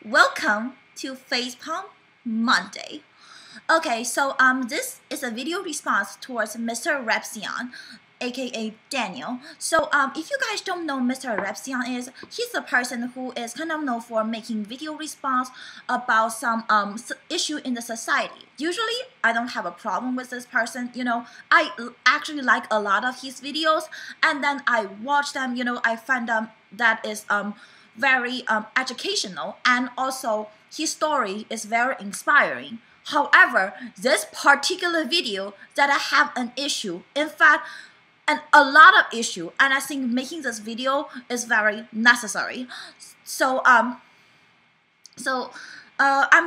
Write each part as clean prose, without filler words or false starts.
Welcome to Facepalm Monday. Okay, so this is a video response towards Mr.Repzion, aka Daniel. So if you guys don't know Mr.Repzion he's the person who is kind of known for making video response about some issue in the society. Usually I don't have a problem with this person, I actually like a lot of his videos, and then I watch them, I find them that is very educational, and also his story is very inspiring. However, this particular video that I have an issue, in fact, and a lot of issue, and I think making this video is very necessary. So I'm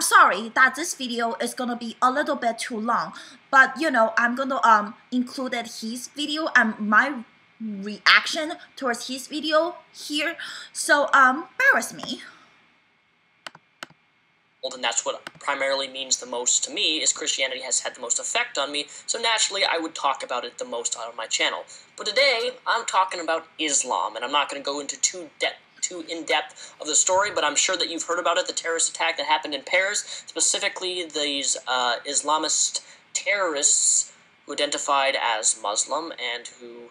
sorry that this video is gonna be a little bit too long, but I'm gonna include his video and my reaction towards his video here. So bear with me. And that's what primarily means the most to me, is Christianity has had the most effect on me, so naturally I would talk about it the most on my channel. But today, I'm talking about Islam, and I'm not going to go into too in-depth of the story, but I'm sure that you've heard about it, the terrorist attack that happened in Paris, specifically these Islamist terrorists who identified as Muslim and who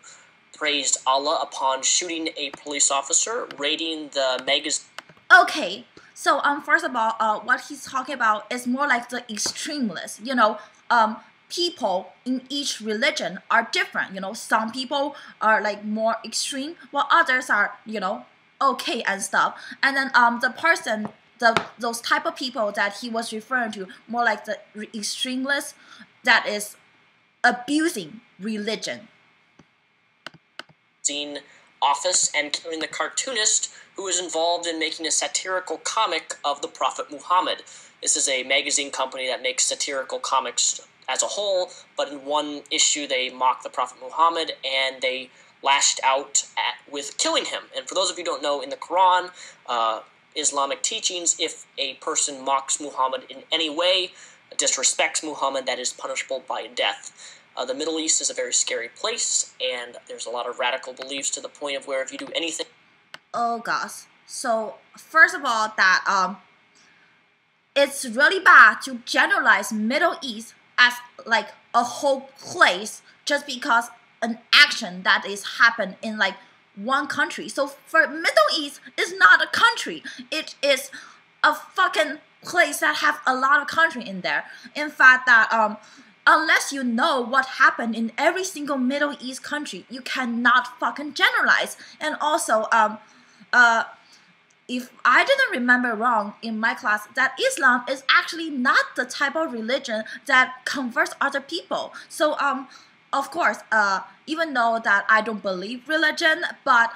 praised Allah upon shooting a police officer, raiding the magazine. Okay. So first of all, what he's talking about is more like the extremists. People in each religion are different. Some people are like more extreme, while others are okay and stuff. And then those type of people that he was referring to, more like the extremists that is abusing religion. Office and killing the cartoonist who was involved in making a satirical comic of the Prophet Muhammad. This is a magazine company that makes satirical comics as a whole, but in one issue they mocked the Prophet Muhammad and they lashed out with killing him. And for those of you who don't know, in the Quran, Islamic teachings, if a person mocks Muhammad in any way, disrespects Muhammad, that is punishable by death. The Middle East is a very scary place, and there's a lot of radical beliefs to the point of where if you do anything... Oh gosh. So first of all, that it's really bad to generalize Middle East as like a whole place just because an action that is happened in like one country. So for Middle East is not a country. It is a fucking place that have a lot of country in there. In fact, that unless you know what happened in every single Middle East country, you cannot fucking generalize. And also, if I didn't remember wrong in my class, that Islam is actually not the type of religion that converts other people. So, of course, even though that I don't believe religion, but,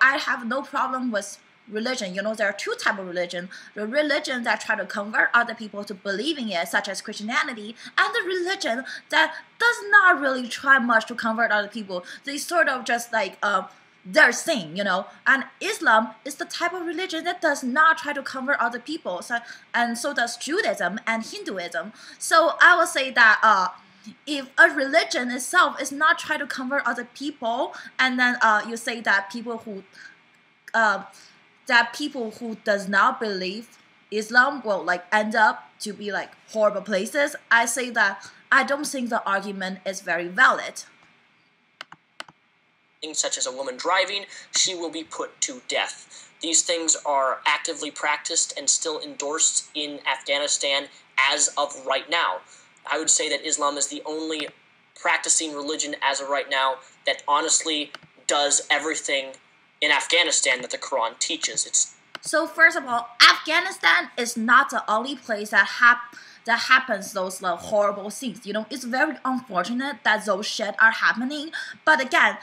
I have no problem with religion. There are two types of religion: the religion that try to convert other people to believing it, such as Christianity, and the religion that does not really try much to convert other people. They sort of just like their thing, and Islam is the type of religion that does not try to convert other people, and so does Judaism and Hinduism. So I would say that if a religion itself is not trying to convert other people, and then you say that people who does not believe Islam will like end up to be like horrible places, I say that I don't think the argument is very valid. Things such as a woman driving, she will be put to death. These things are actively practiced and still endorsed in Afghanistan as of right now. I would say that Islam is the only practicing religion as of right now that honestly does everything in Afghanistan that the Quran teaches. So first of all, Afghanistan is not the only place that happens those horrible things. It's very unfortunate that those shit are happening. But again,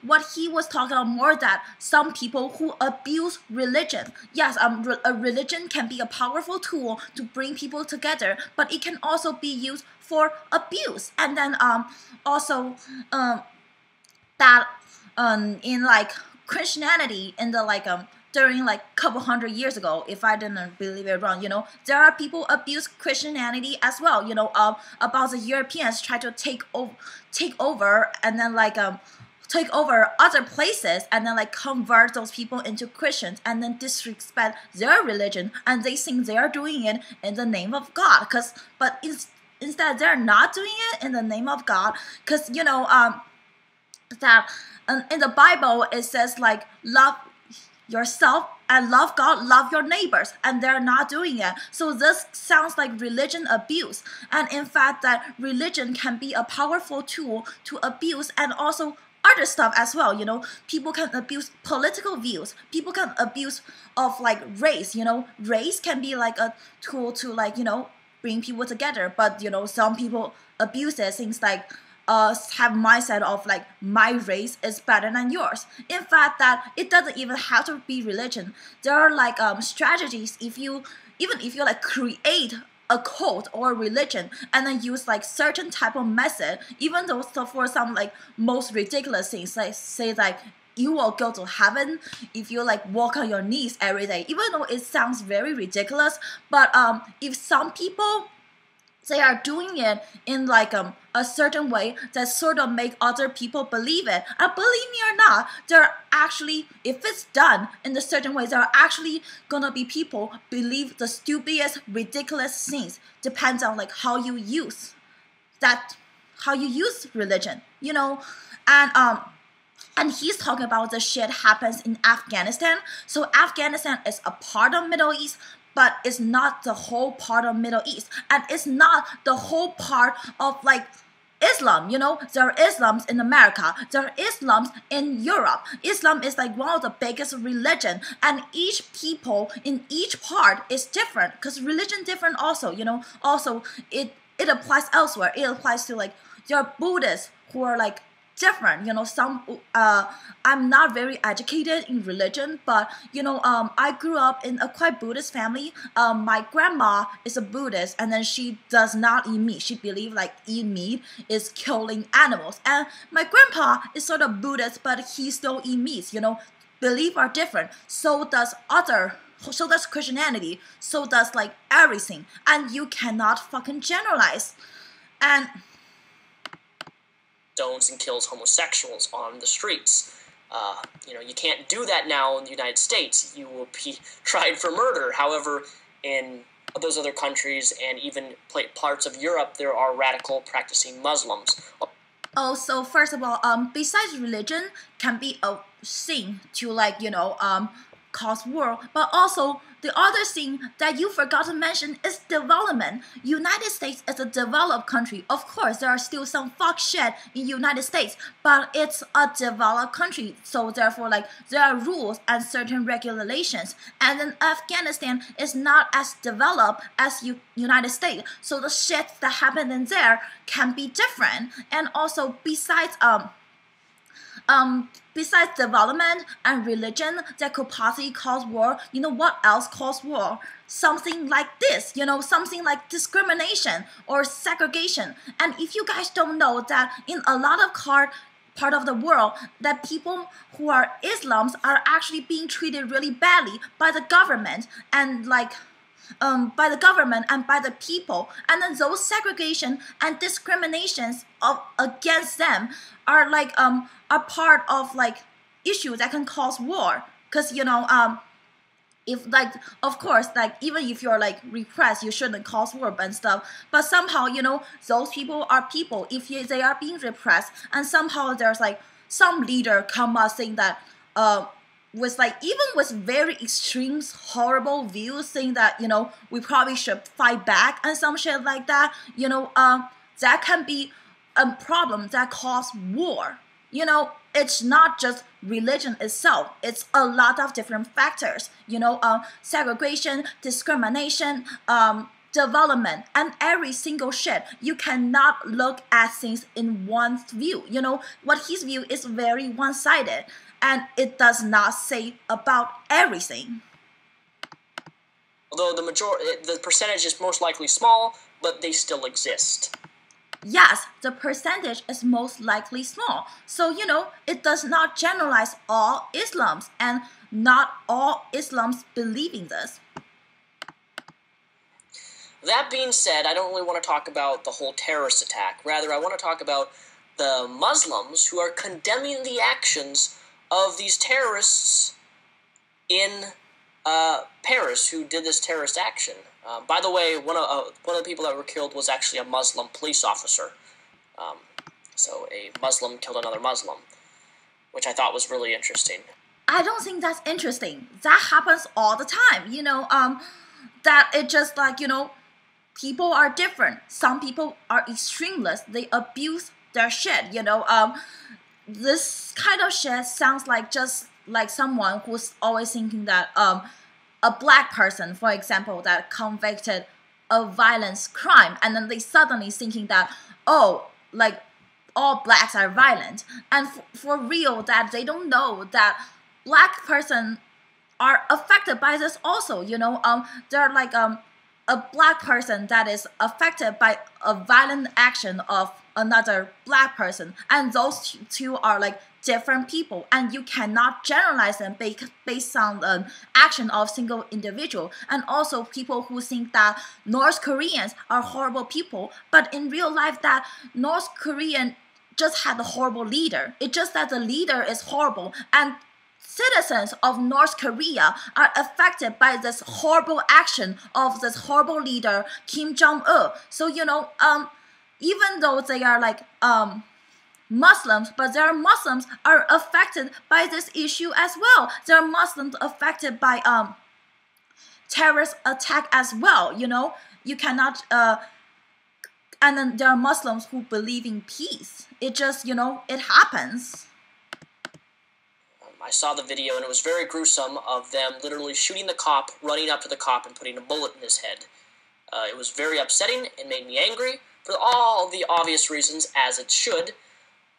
what he was talking about more that some people who abuse religion. Yes, a religion can be a powerful tool to bring people together, but it can also be used for abuse. And then also that in like Christianity in the during like couple hundred years ago, if I didn't believe it wrong, there are people abuse Christianity as well. About the Europeans try to take over and then take over other places and then like convert those people into Christians and then disrespect their religion, and they think they are doing it in the name of God. Instead they're not doing it in the name of God, because that in the Bible it says like love yourself and love God, love your neighbors, and they're not doing it. So this sounds like religion abuse. And in fact, that religion can be a powerful tool to abuse and also other stuff as well. People can abuse political views. People can abuse of like race. Race can be like a tool to like bring people together. But some people abuse it, things like have mindset of like my race is better than yours. In fact, that it doesn't even have to be religion. There are like strategies if you like create a cult or religion and then use like certain type of method, even though for some like most ridiculous things, like say like you will go to heaven if you like walk on your knees every day, even though it sounds very ridiculous. But if some people, they are doing it in like a certain way that sort of make other people believe it. And believe me or not, there are actually, if it's done in a certain way, there are actually gonna be people believe the stupidest, ridiculous things. Depends on like how you use religion, and he's talking about the shit happens in Afghanistan. So Afghanistan is a part of Middle East, but it's not the whole part of Middle East, and it's not the whole part of like Islam. There are Islams in America, there are Islams in Europe. Islam is like one of the biggest religion, and each people in each part is different, because religion different also. Also it applies elsewhere. It applies to like there are Buddhists who are like different. I'm not very educated in religion, but I grew up in a quite Buddhist family. My grandma is a Buddhist, and then she does not eat meat. She believes like eating meat is killing animals. And my grandpa is sort of Buddhist, but he still eat meat. Beliefs are different. So does Christianity. So does like everything. And you cannot fucking generalize. And stones and kills homosexuals on the streets. You can't do that now in the United States. You will be tried for murder. However, in those other countries and even parts of Europe, there are radical practicing Muslims. Oh, so first of all, besides religion can be a thing to like, cause war, but also the other thing that you forgot to mention is development. United States is a developed country. Of course, there are still some fuck shit in United States, but it's a developed country. So therefore, like there are rules and certain regulations. And then Afghanistan is not as developed as United States. So the shit that happened in there can be different. And also besides development and religion that could possibly cause war, what else causes war? Something like this, something like discrimination or segregation. And if you guys don't know that in a lot of part of the world, that people who are Islams are actually being treated really badly by the government and like by the government and by the people, and then those segregation and discriminations against them are like a part of like issue that can cause war. Because if like of course like even if you're like repressed, you shouldn't cause war and stuff, but somehow those people are people. If they are being repressed, and somehow there's like some leader come up saying that with like even with very extreme horrible views, saying that we probably should fight back and some shit like that, that can be a problem that cause war. It's not just religion itself, it's a lot of different factors, segregation, discrimination, development, and every single shit. You cannot look at things in one view. What his view is very one-sided, and it does not say about everything. Although the percentage is most likely small, but they still exist. Yes, the percentage is most likely small. So, it does not generalize all Islams, and not all Islams believing this. That being said, I don't really want to talk about the whole terrorist attack. Rather, I want to talk about the Muslims who are condemning the actions of these terrorists in Paris who did this terrorist action. By the way, one of the people that were killed was actually a Muslim police officer. So a Muslim killed another Muslim, which I thought was really interesting. I don't think that's interesting. That happens all the time, that it just like, people are different. Some people are extremists. They abuse their shit, This kind of shit sounds like just like someone who's always thinking that a black person, for example, that convicted a violence crime, and then they suddenly thinking that, oh, like all blacks are violent. And for real, that they don't know that black person are affected by this also, they're like a black person that is affected by a violent action of another black person, and those two are like different people, and you cannot generalize them based on the action of single individual. And also people who think that North Koreans are horrible people, but in real life that North Korean just had a horrible leader. It's just that the leader is horrible, and citizens of North Korea are affected by this horrible action of this horrible leader, Kim Jong-un. So, even though they are like Muslims, but their Muslims are affected by this issue as well. There are Muslims affected by terrorist attack as well, You cannot, and then there are Muslims who believe in peace. It just, it happens. I saw the video, and it was very gruesome of them literally shooting the cop, running up to the cop, and putting a bullet in his head. It was very upsetting. It made me angry for all the obvious reasons, as it should.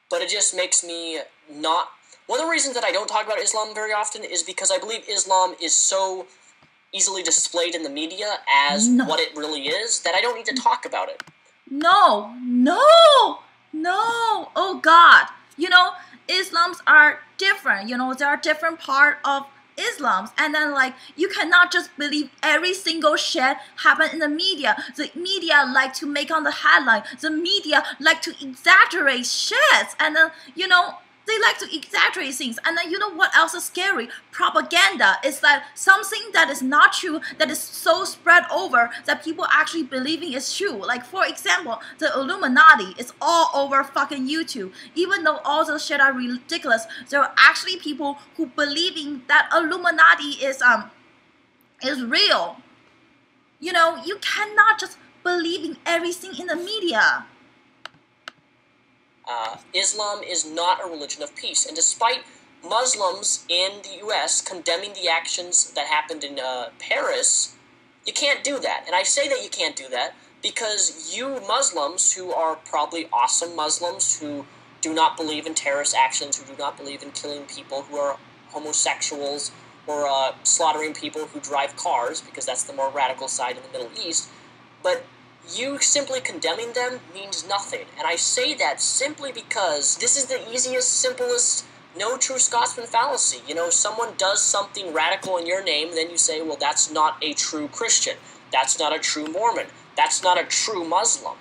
But it just makes me not... One of the reasons that I don't talk about Islam very often is because I believe Islam is so easily displayed in the media as what it really is that I don't need to talk about it. No. Oh, God. Islams are different. There are different part of Islams, and then like you cannot just believe every single shit happen in the media. The media like to make on the headline. The media like to exaggerate shit, and then they like to exaggerate things. And then what else is scary? Propaganda is that something that is not true, that is so spread over that people actually believing is true. Like for example, the Illuminati is all over fucking YouTube. Even though all those shit are ridiculous, there are actually people who believing that Illuminati is real. You cannot just believe in everything in the media. Islam is not a religion of peace, and despite Muslims in the U.S. condemning the actions that happened in Paris, you can't do that. And I say that you can't do that because you Muslims, who are probably awesome Muslims, who do not believe in terrorist actions, who do not believe in killing people who are homosexuals, or slaughtering people who drive cars, because that's the more radical side in the Middle East, but you simply condemning them means nothing. And I say that simply because this is the easiest, simplest, no true Scotsman fallacy. Someone does something radical in your name, then you say, well, that's not a true Christian. That's not a true Mormon. That's not a true Muslim.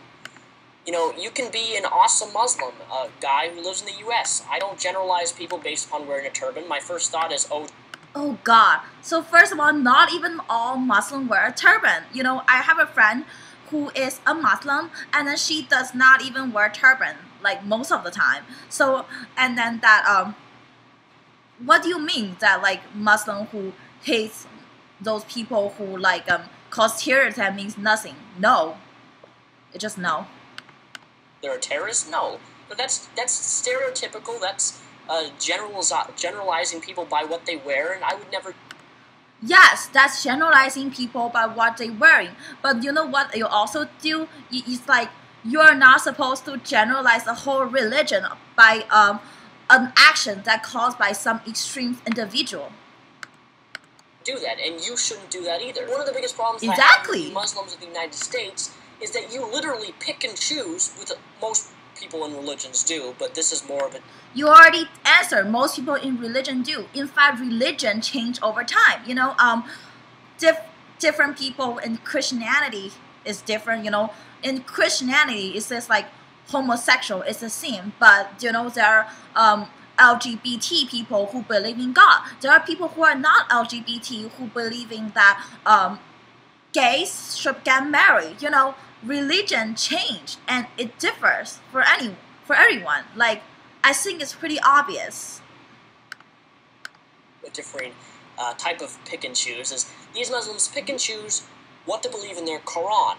You can be an awesome Muslim, a guy who lives in the U.S. I don't generalize people based upon wearing a turban. My first thought is, oh God. So first of all, not even all Muslims wear a turban. I have a friend who is a Muslim, and then she does not even wear turban, like most of the time. So, and then that, what do you mean that like Muslim who hates those people who like cause terrorism means nothing? No. It's just no. They're a terrorist? No. But that's stereotypical. That's generalizing people by what they wear, and I would never... Yes, that's generalizing people by what they're wearing. But you know what you also do? It's like you're not supposed to generalize the whole religion by an action that caused by some extreme individual. Do that, and you shouldn't do that either. One of the biggest problems exactly. with Muslims in the United States is that you literally pick and choose, with most people in religions do, but this is more of a... You already answered. Most people in religion do. In fact, religion change over time. Different people in Christianity is different. In Christianity, it says like homosexual is a sin, but you know there are LGBT people who believe in God. There are people who are not LGBT who believe in that gays should get married. You know, religion changed and it differs for everyone. Like, I think it's pretty obvious. A differing type of pick and choose is these Muslims pick and choose what to believe in their Quran.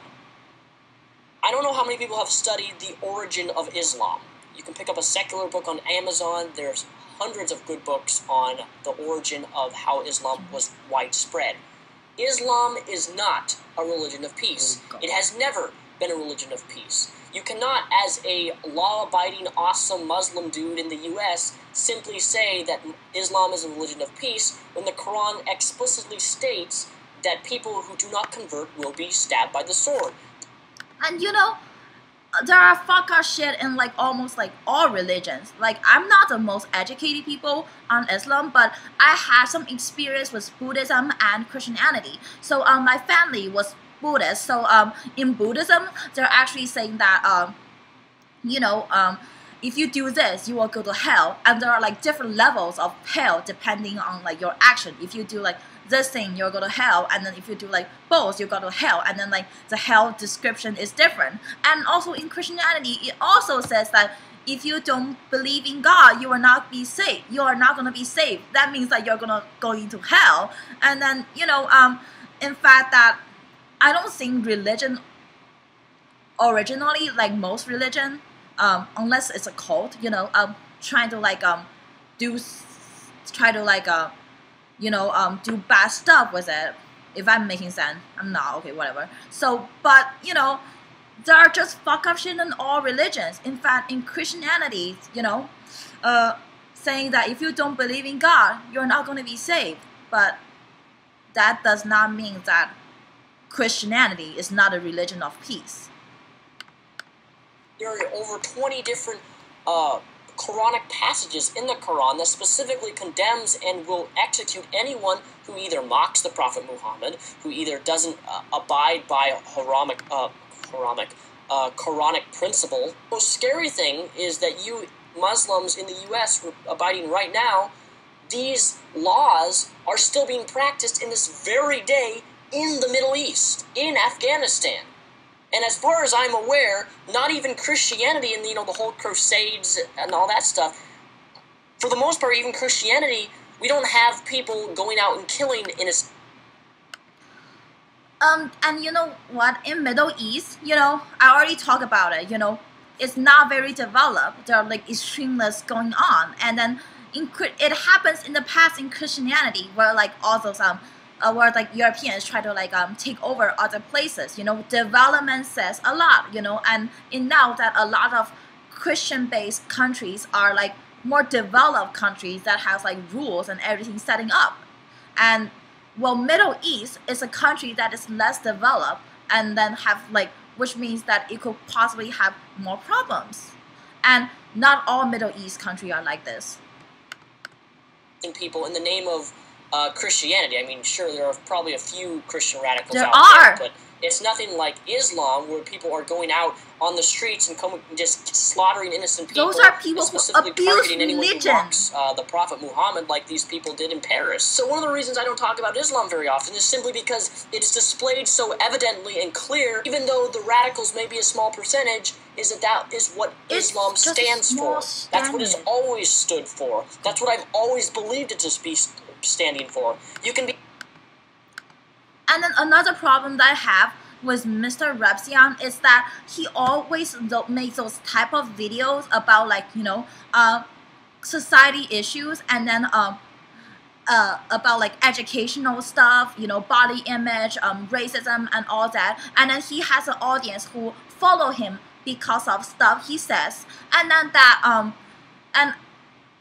I don't know how many people have studied the origin of Islam. You can pick up a secular book on Amazon. There's hundreds of good books on the origin of how Islam was widespread. Islam is not a religion of peace. It has never been a religion of peace. You cannot, as a law-abiding, awesome Muslim dude in the U.S., simply say that Islam is a religion of peace when the Quran explicitly states that people who do not convert will be stabbed by the sword. And you know, there are fuck up shit in like almost like all religions. Like, I'm not the most educated people on Islam, but I had some experience with Buddhism and Christianity. So my family was Buddhist. So in Buddhism, they're actually saying that you know, if you do this, you will go to hell, and there are like different levels of hell depending on like your action. If you do like this thing, you'll go to hell, and then if you do like both, you go to hell, and then like the hell description is different. And also in Christianity, it also says that if you don't believe in God, you will not be saved. You are not gonna be saved. That means that you're gonna go into hell. And then you know, in fact, that I don't think religion originally, like most religion, unless it's a cult, you know, trying to like try to like you know, do bad stuff with it. If I'm making sense, I'm not. Okay, whatever. So, but you know, there are just fuck up shit in all religions. In fact, in Christianity, you know, saying that if you don't believe in God, you're not going to be saved. But that does not mean that Christianity is not a religion of peace. There are over 20 different Quranic passages in the Quran that specifically condemns and will execute anyone who either mocks the Prophet Muhammad, who either doesn't abide by Quranic principle. The most scary thing is that you Muslims in the U.S. abiding right now, these laws are still being practiced in this very day in the Middle East, in Afghanistan. And as far as I'm aware, not even Christianity and, you know, the whole Crusades and all that stuff, for the most part, even Christianity, we don't have people going out and killing innocent. And you know what, in Middle East, you know, I already talked about it, you know, it's not very developed. There are like extremists going on. And then it happens in the past in Christianity where like all those where like Europeans try to like take over other places. You know, development says a lot, you know, and now that a lot of Christian-based countries are like more developed countries that have like rules and everything setting up. And well, Middle East is a country that is less developed and then have like, which means that it could possibly have more problems. And not all Middle East countries are like this. People in the name of Christianity. I mean, sure, there are probably a few Christian radicals there out are. there, but it's nothing like Islam, where people are going out on the streets and just slaughtering innocent people. Those are people who specifically abuse targeting anyone religion. who mocks the Prophet Muhammad, like these people did in Paris. So one of the reasons I don't talk about Islam very often is simply because it's displayed so evidently and clear, even though the radicals may be a small percentage, is that is what Islam stands for. That's what it's always stood for. That's what I've always believed it to be standing for. You can be. And then another problem that I have with MrRepzion is that he always makes those type of videos about like, you know, society issues, and then about like educational stuff, you know, body image, racism and all that. And then he has an audience who follow him because of stuff he says. And then that and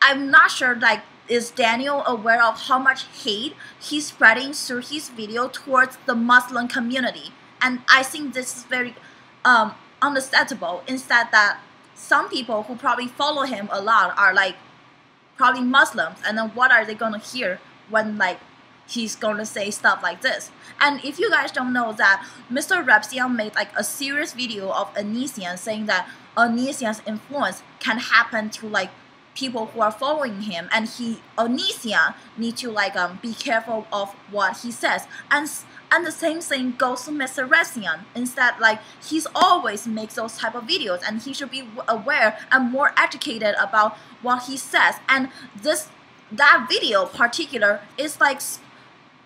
I'm not sure, like, is Daniel aware of how much hate he's spreading through his video towards the Muslim community? And I think this is very understandable. Instead, that some people who probably follow him a lot are like probably Muslims, and then what are they gonna hear when like he's gonna say stuff like this. And if you guys don't know that MrRepzion made like a serious video of Onision saying that Onision's influence can happen to like people who are following him, and Onision need to like be careful of what he says. And the same thing goes to MrRepzion. Instead, like he's always makes those type of videos, and he should be aware and more educated about what he says. And that video particular is like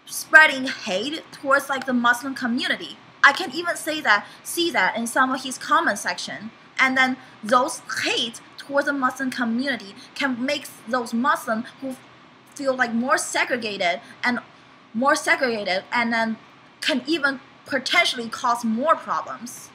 spreading hate towards like the Muslim community. I can even see that in some of his comment section. And then those hate towards the Muslim community can make those Muslims who feel like more segregated, and then can even potentially cause more problems.